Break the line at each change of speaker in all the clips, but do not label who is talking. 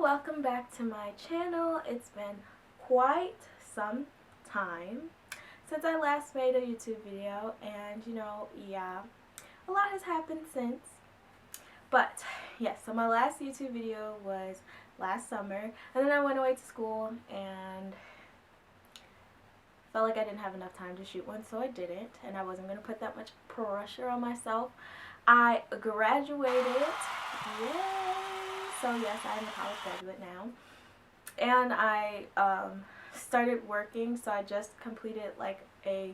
welcome back to my channel. It's been quite some time since I last made a YouTube video, and yeah, a lot has happened since. But yes, so my last YouTube video was last summer, and then I went away to school and felt like I didn't have enough time to shoot one, so I didn't, and I wasn't going to put that much pressure on myself. I graduated, yay! So yes, I'm a college graduate now, and I started working, so I just completed like a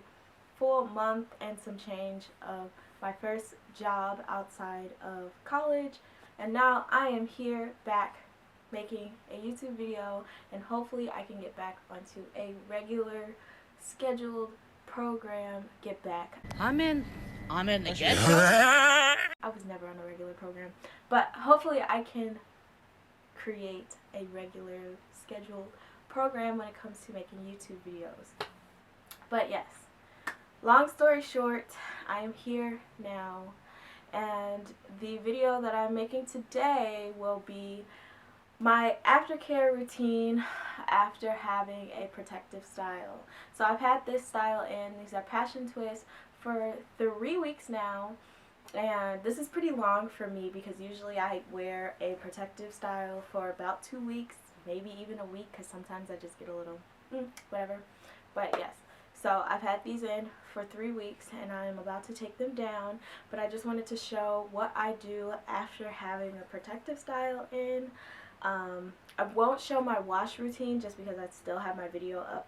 full month and some change of my first job outside of college, and now I am here back making a YouTube video, and hopefully I can get back onto a regular scheduled program.
I'm in again.
I was never on a regular program, but hopefully I can create a regular scheduled program when it comes to making YouTube videos. But yes, long story short, I am here now, and the video that I'm making today will be my aftercare routine after having a protective style. So I've had this style in, these are passion twists, for 3 weeks now, and this is pretty long for me because usually I wear a protective style for about 2 weeks, maybe even a week, because sometimes I just get a little whatever. But yes, so I've had these in for 3 weeks and I'm about to take them down, but I just wanted to show what I do after having a protective style in. I won't show my wash routine just because I still have my video up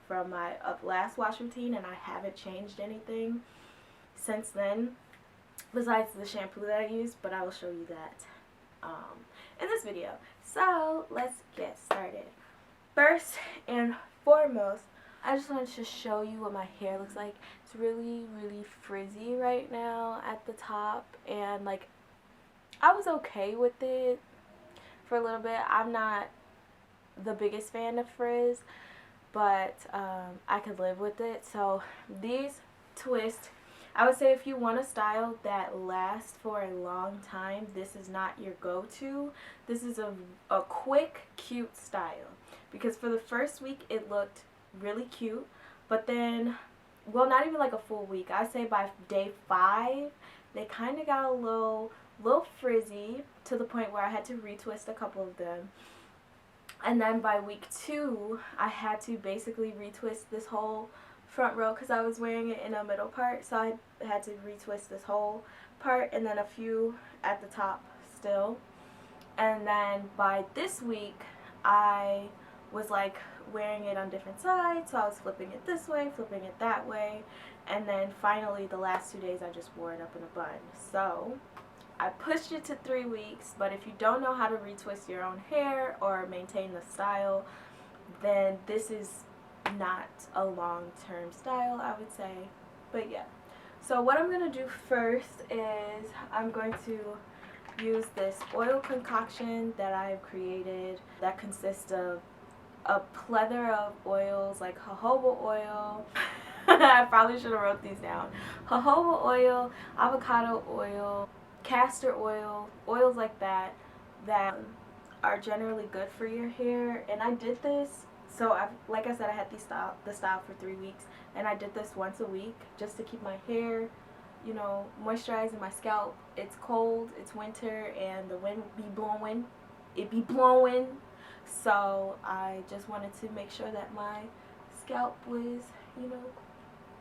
from my last wash routine, and I haven't changed anything since then besides the shampoo that I used, but I will show you that in this video. So let's get started. First and foremost, I just wanted to show you what my hair looks like. It's really frizzy right now at the top, and like I was okay with it for a little bit. I'm not the biggest fan of frizz, but I could live with it. So these twists, I would say if you want a style that lasts for a long time, this is not your go-to. This is a quick, cute style, because for the first week it looked really cute, but then, well, not even like a full week, I'd say by day 5 they kind of got a little frizzy to the point where I had to retwist a couple of them. And then by week 2, I had to basically retwist this whole front row because I was wearing it in a middle part. So I had to retwist this whole part and then a few at the top still. And then by this week, I was like wearing it on different sides. So I was flipping it this way, flipping it that way. And then finally, the last 2 days, I just wore it up in a bun. So I pushed it to 3 weeks, but if you don't know how to retwist your own hair or maintain the style, then this is not a long-term style, I would say. But yeah, so what I'm going to do first is I'm going to use this oil concoction that I've created that consists of a plethora of oils like jojoba oil. I probably should have wrote these down. Jojoba oil, avocado oil, castor oil, oils like that are generally good for your hair. And I did this, so like I said, I had the style for 3 weeks, and I did this once a week just to keep my hair, moisturized in my scalp. It's cold, it's winter, and the wind be blowing. It be blowing. So I just wanted to make sure that my scalp was,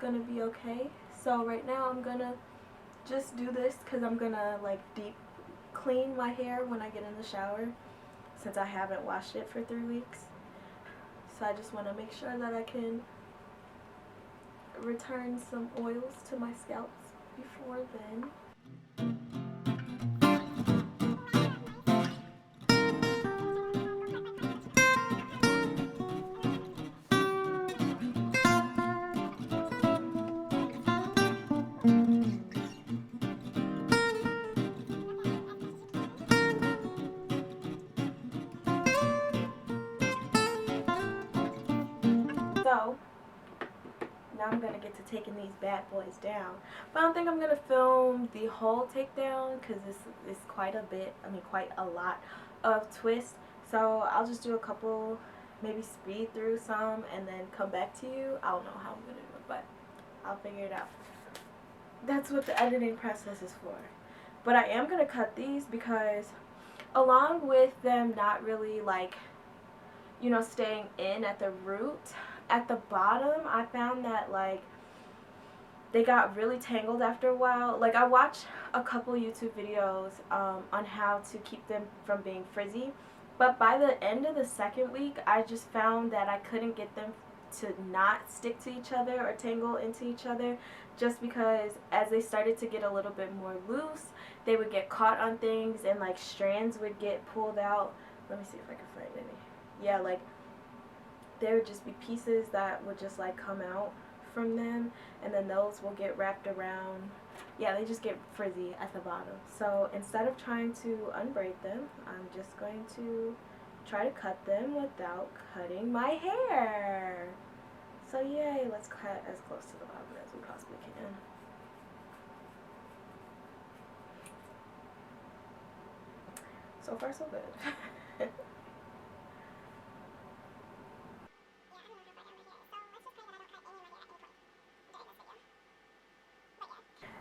gonna be okay. So right now I'm gonna just do this because I'm gonna like deep clean my hair when I get in the shower, since I haven't washed it for 3 weeks. So I just want to make sure that I can return some oils to my scalp before then. So now I'm going to get to taking these bad boys down. But I don't think I'm going to film the whole takedown because this is quite a bit, quite a lot of twists. So I'll just do a couple, maybe speed through some and then come back to you. I don't know how I'm going to do it, but I'll figure it out. That's what the editing process is for. But I am going to cut these because along with them not really like, you know, staying in at the root, at the bottom I found that like they got really tangled after a while. Like I watched a couple YouTube videos on how to keep them from being frizzy, but by the end of the second week I just found that I couldn't get them to not stick to each other or tangle into each other, just because as they started to get a little bit more loose they would get caught on things and like strands would get pulled out. Let me see if I can find any. Yeah, like there would just be pieces that would just like come out from them, and then those will get wrapped around. Yeah, they just get frizzy at the bottom. So instead of trying to unbraid them, I'm just going to try to cut them without cutting my hair. So yay, let's cut as close to the bottom as we possibly can. So far so good.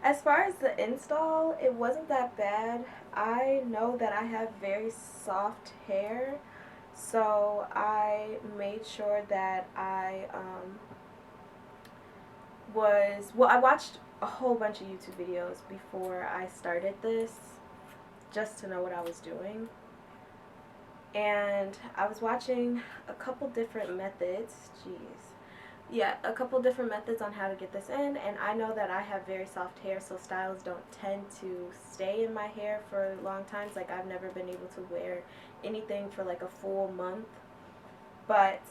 As far as the install, it wasn't that bad. I know that I have very soft hair, so I made sure that I I watched a whole bunch of YouTube videos before I started this, just to know what I was doing. And I was watching a couple different methods. Jeez. Yeah, a couple different methods on how to get this in, and I know that I have very soft hair, so styles don't tend to stay in my hair for long times. Like I've never been able to wear anything for like a full month, but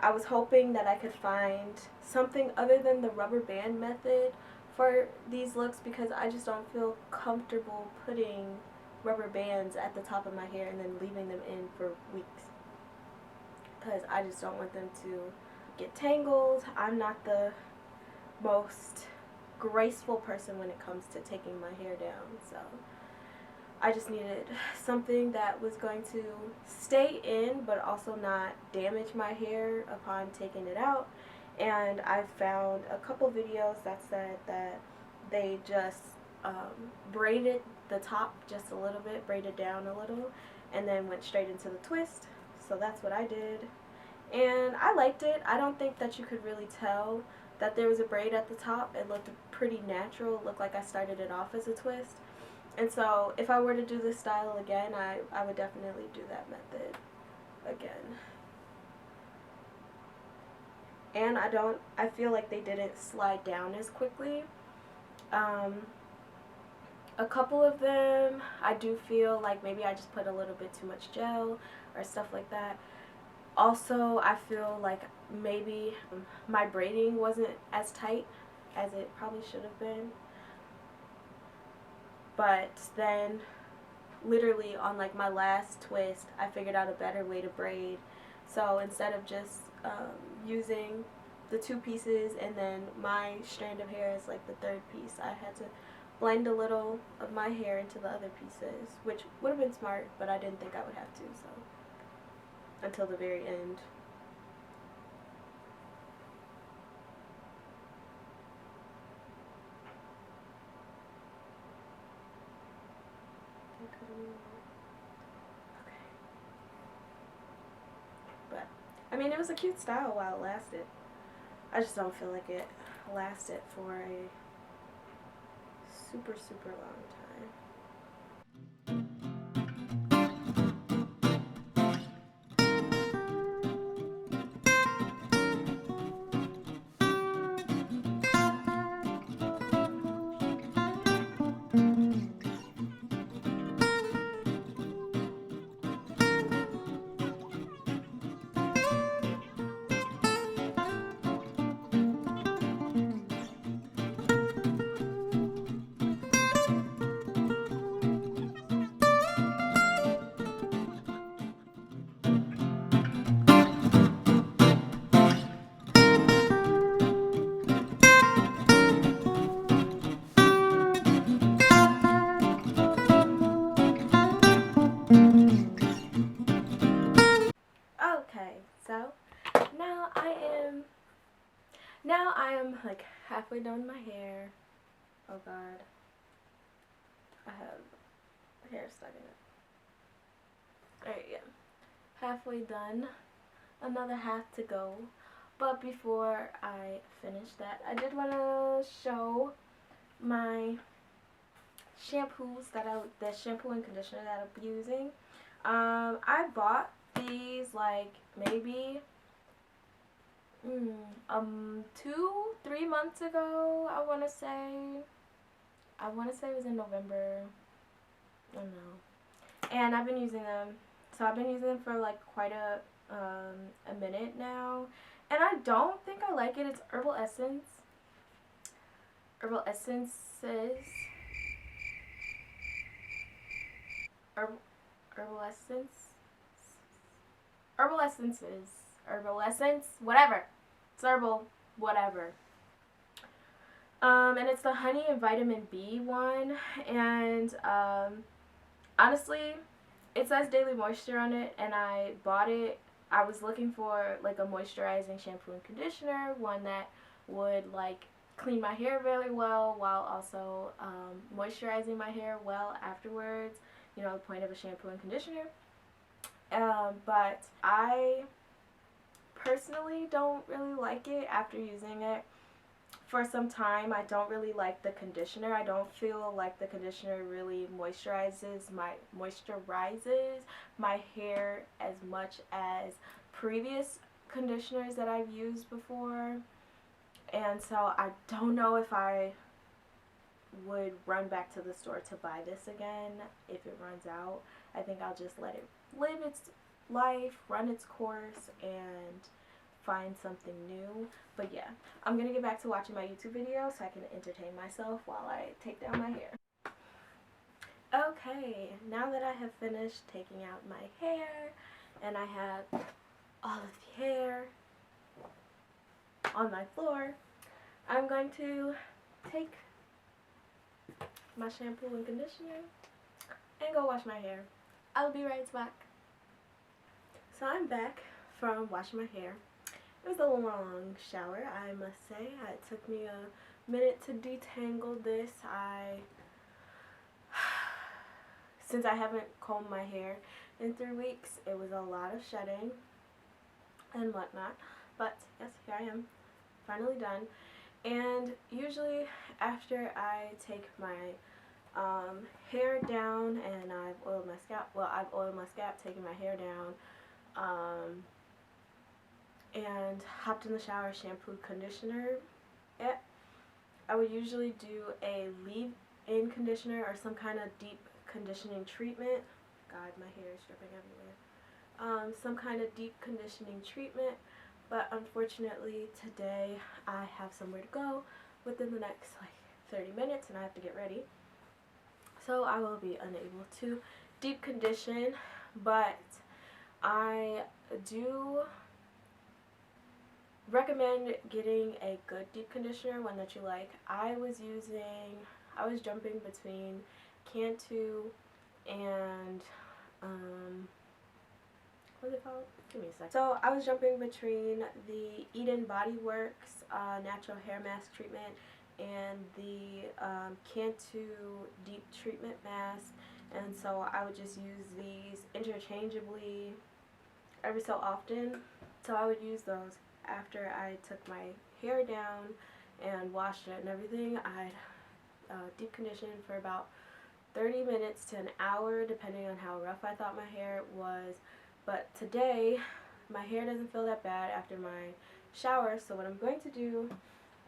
I was hoping that I could find something other than the rubber band method for these looks, because I just don't feel comfortable putting rubber bands at the top of my hair and then leaving them in for weeks, because I just don't want them to get tangled. I'm not the most graceful person when it comes to taking my hair down, so I just needed something that was going to stay in but also not damage my hair upon taking it out. And I found a couple videos that said that they just braided the top just a little bit, braided down a little, and then went straight into the twist. So that's what I did, and I liked it. I don't think that you could really tell that there was a braid at the top. It looked pretty natural. It looked like I started it off as a twist. And so if I were to do this style again, I would definitely do that method again. And I feel like they didn't slide down as quickly. A couple of them, I do feel like maybe I just put a little bit too much gel or stuff like that. Also, I feel like maybe my braiding wasn't as tight as it probably should have been. But then, literally on like my last twist, I figured out a better way to braid. So instead of just using the two pieces and then my strand of hair is like the third piece, I had to blend a little of my hair into the other pieces, which would have been smart, but I didn't think I would have to, so until the very end. Okay. But I mean, it was a cute style while it lasted. I just don't feel like it lasted for a super, super long time. now I am like halfway done my hair. Oh god. I have hair stuck in it. Alright, yeah. Halfway done. Another half to go. But before I finish that, I did want to show my shampoos the shampoo and conditioner that I'll be using. I bought these like maybe 2-3 months ago. I want to say it was in November. I don't know. And I've been using them. So I've been using them for like quite a minute now. And I don't think I like it. It's Herbal Essence. Herbal Essences. Herbal Essence. Herbal Essences. Herbal Essence. Whatever. It's herbal. Whatever. And it's the honey and vitamin B one. And honestly, it says daily moisture on it, and I bought it. I was looking for like a moisturizing shampoo and conditioner, one that would like clean my hair very well while also moisturizing my hair well afterwards. You know, the point of a shampoo and conditioner. But I personally don't really like it after using it for some time. I don't really like the conditioner. I don't feel like the conditioner really moisturizes my hair as much as previous conditioners that I've used before. And so I don't know if I would run back to the store to buy this again if it runs out. I think I'll just let it live its life, run its course, and find something new. But yeah, I'm gonna get back to watching my YouTube video so I can entertain myself while I take down my hair. Okay, now that I have finished taking out my hair and I have all of the hair on my floor, I'm going to take my shampoo and conditioner and go wash my hair. I'll be right back. So I'm back from washing my hair. It was a long shower, I must say. It took me a minute to detangle this. Since I haven't combed my hair in 3 weeks, it was a lot of shedding and whatnot. But yes, here I am, finally done. And usually after I take my hair down and I've oiled my scalp, taken my hair down, and hopped in the shower, shampoo, conditioner it, I would usually do a leave-in conditioner or some kind of deep conditioning treatment. God, my hair is dripping everywhere. Some kind of deep conditioning treatment, but unfortunately today I have somewhere to go within the next like 30 minutes and I have to get ready. So I will be unable to deep condition, but I do recommend getting a good deep conditioner, one that you like. I was jumping between Cantu and what's it called? Give me a sec. So I was jumping between the Eden Body Works natural hair mask treatment and the Cantu deep treatment mask, and so I would just use these interchangeably every so often. So I would use those after I took my hair down and washed it and everything. I'd deep condition for about 30 minutes to an hour, depending on how rough I thought my hair was. But today, my hair doesn't feel that bad after my shower, so what I'm going to do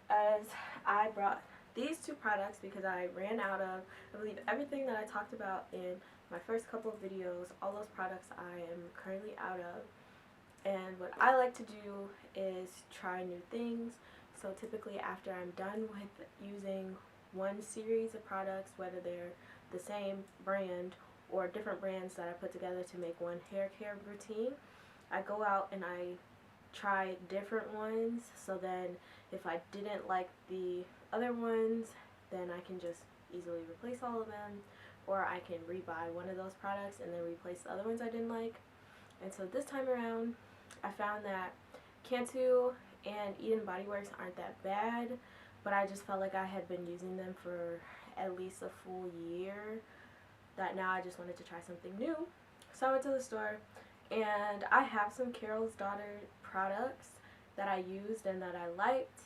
is I brought these two products because I ran out of, I believe, everything that I talked about in my first couple of videos. All those products I am currently out of. And what I like to do is try new things. So typically after I'm done with using one series of products, whether they're the same brand or different brands that I put together to make one hair care routine, I go out and I try different ones, so then if I didn't like the other ones, then I can just easily replace all of them, or I can rebuy one of those products and then replace the other ones I didn't like. And so this time around, I found that Cantu and Eden Body Works aren't that bad, but I just felt like I had been using them for at least a full year, that now I just wanted to try something new. So I went to the store, and I have some Carol's Daughter products that I used and that I liked.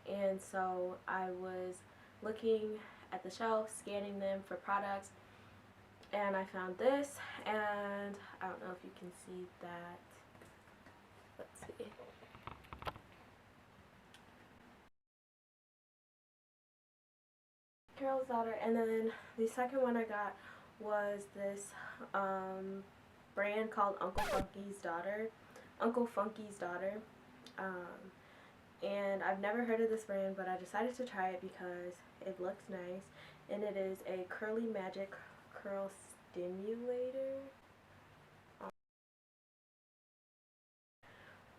And so I was looking at the shelf, scanning them for products, and I found this, and I don't know if you can see that. Let's see. Carol's Daughter, and then the second one I got was this brand called Uncle Funky's Daughter. Uncle Funky's Daughter. And I've never heard of this brand, but I decided to try it because it looks nice, and it is a Curly Magic Curl Stimulator.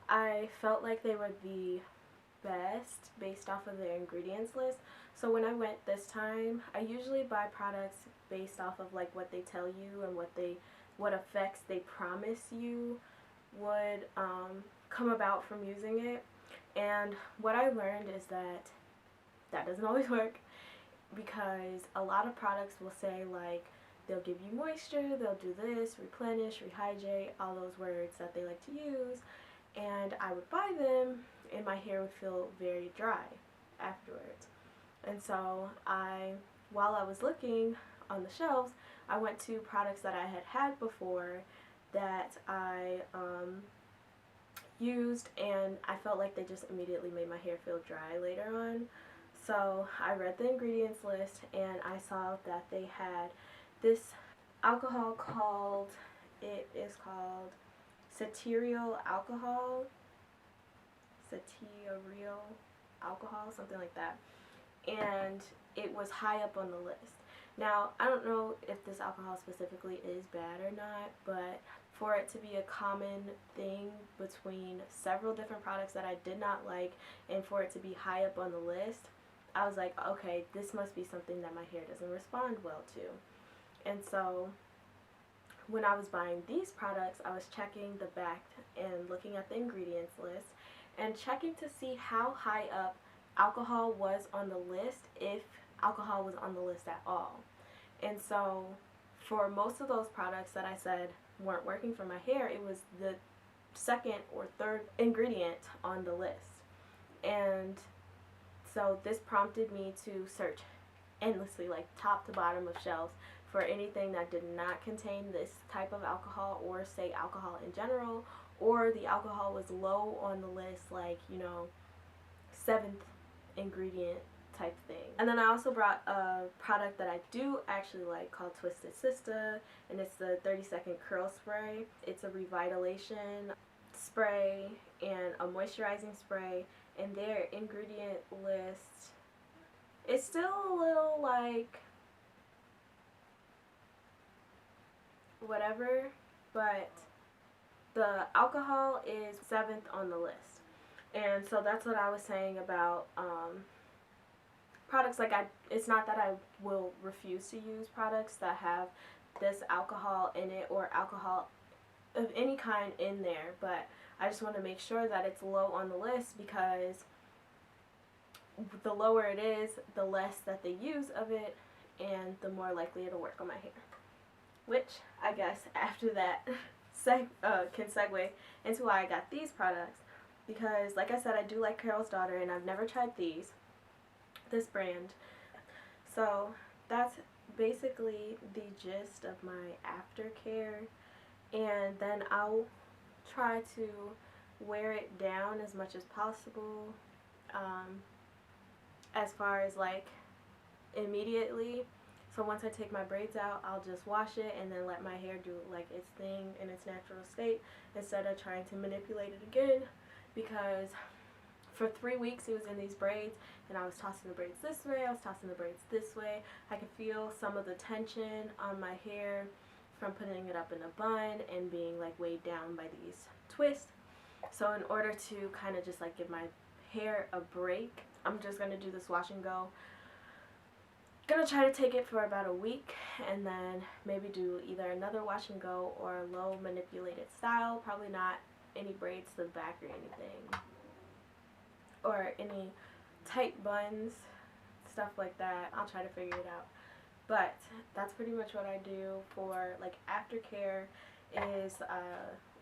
I felt like they were the best based off of their ingredients list. So when I went this time, I usually buy products based off of like what they tell you and what effects they promise you would come about from using it. And what I learned is that that doesn't always work, because a lot of products will say like they'll give you moisture, they'll do this, replenish, rehydrate, all those words that they like to use, and I would buy them and my hair would feel very dry afterwards. And so while I was looking on the shelves, I went to products that I had before that I used, and I felt like they just immediately made my hair feel dry later on. So I read the ingredients list, and I saw that they had this alcohol called, it is called Cetearyl alcohol, something like that, and it was high up on the list. Now, I don't know if this alcohol specifically is bad or not, but for it to be a common thing between several different products that I did not like, and for it to be high up on the list, I was like, okay, this must be something that my hair doesn't respond well to. And so when I was buying these products, I was checking the back and looking at the ingredients list and checking to see how high up alcohol was on the list, if alcohol was on the list at all. And so for most of those products that I said weren't working for my hair, it was the second or third ingredient on the list. And so this prompted me to search endlessly, like top to bottom of shelves, for anything that did not contain this type of alcohol, or say alcohol in general, or the alcohol was low on the list, like, you know, 7th ingredient type thing. And then I also brought a product that I do actually like called Twisted Sister, and it's the 30-second curl spray. It's a revitalization spray and a moisturizing spray, and their ingredient list is still a little like whatever, but the alcohol is 7th on the list. And so that's what I was saying about products. Like, it's not that I will refuse to use products that have this alcohol in it, or alcohol of any kind in there, but I just want to make sure that it's low on the list, because the lower it is, the less that they use of it, and the more likely it'll work on my hair. Which, I guess, after that can segue into why I got these products, because, like I said, I do like Carol's Daughter, and I've never tried this brand. So that's basically the gist of my aftercare, and then I'll try to wear it down as much as possible, as far as like immediately. So once I take my braids out, I'll just wash it and then let my hair do like its thing in its natural state, instead of trying to manipulate it again, because for 3 weeks it was in these braids, and I was tossing the braids this way, I was tossing the braids this way. I could feel some of the tension on my hair from putting it up in a bun and being like weighed down by these twists. So in order to kind of just like give my hair a break, I'm just going to do this wash and go. Gonna try to take it for about a week, and then maybe do either another wash and go or a low manipulated style. Probably not any braids to the back or anything, or any tight buns, stuff like that. I'll try to figure it out. But that's pretty much what I do for like aftercare is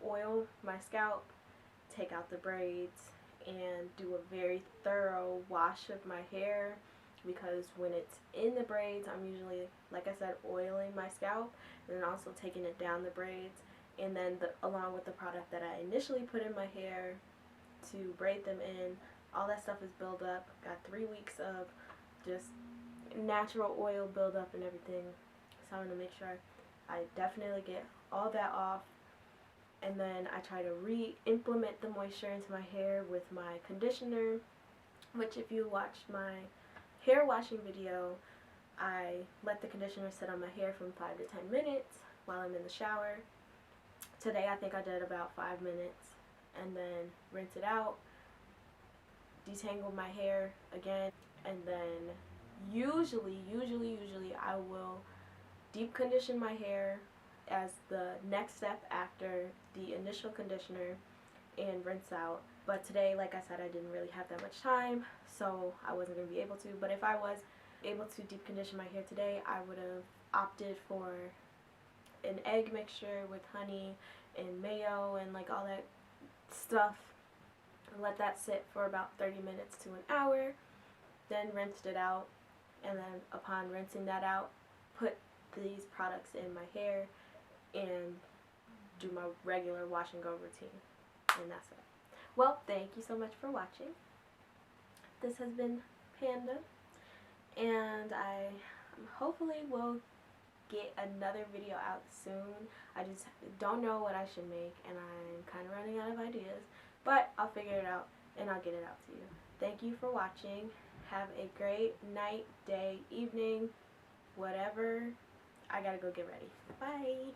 oil my scalp, take out the braids, and do a very thorough wash of my hair, because when it's in the braids, I'm usually, like I said, oiling my scalp and then also taking it down the braids, and then along with the product that I initially put in my hair to braid them in, all that stuff is built up. Got 3 weeks of just natural oil buildup and everything, so I'm going to make sure I definitely get all that off, and then I try to re-implement the moisture into my hair with my conditioner, which if you watched my hair washing video, I let the conditioner sit on my hair from 5 to 10 minutes while I'm in the shower. Today I think I did about 5 minutes, and then rinse it out, detangle my hair again, and then usually I will deep condition my hair as the next step after the initial conditioner and rinse out. But today, like I said, I didn't really have that much time, so I wasn't going to be able to. But if I was able to deep condition my hair today, I would have opted for an egg mixture with honey and mayo and like all that stuff, and let that sit for about 30 minutes to an hour, then rinsed it out, and then upon rinsing that out, put these products in my hair and do my regular wash and go routine, and that's it. Well, thank you so much for watching. This has been Panda, and I hopefully will get another video out soon. I just don't know what I should make, and I'm kind of running out of ideas, but I'll figure it out and I'll get it out to you. Thank you for watching. Have a great night, day, evening, whatever. I gotta go get ready. Bye.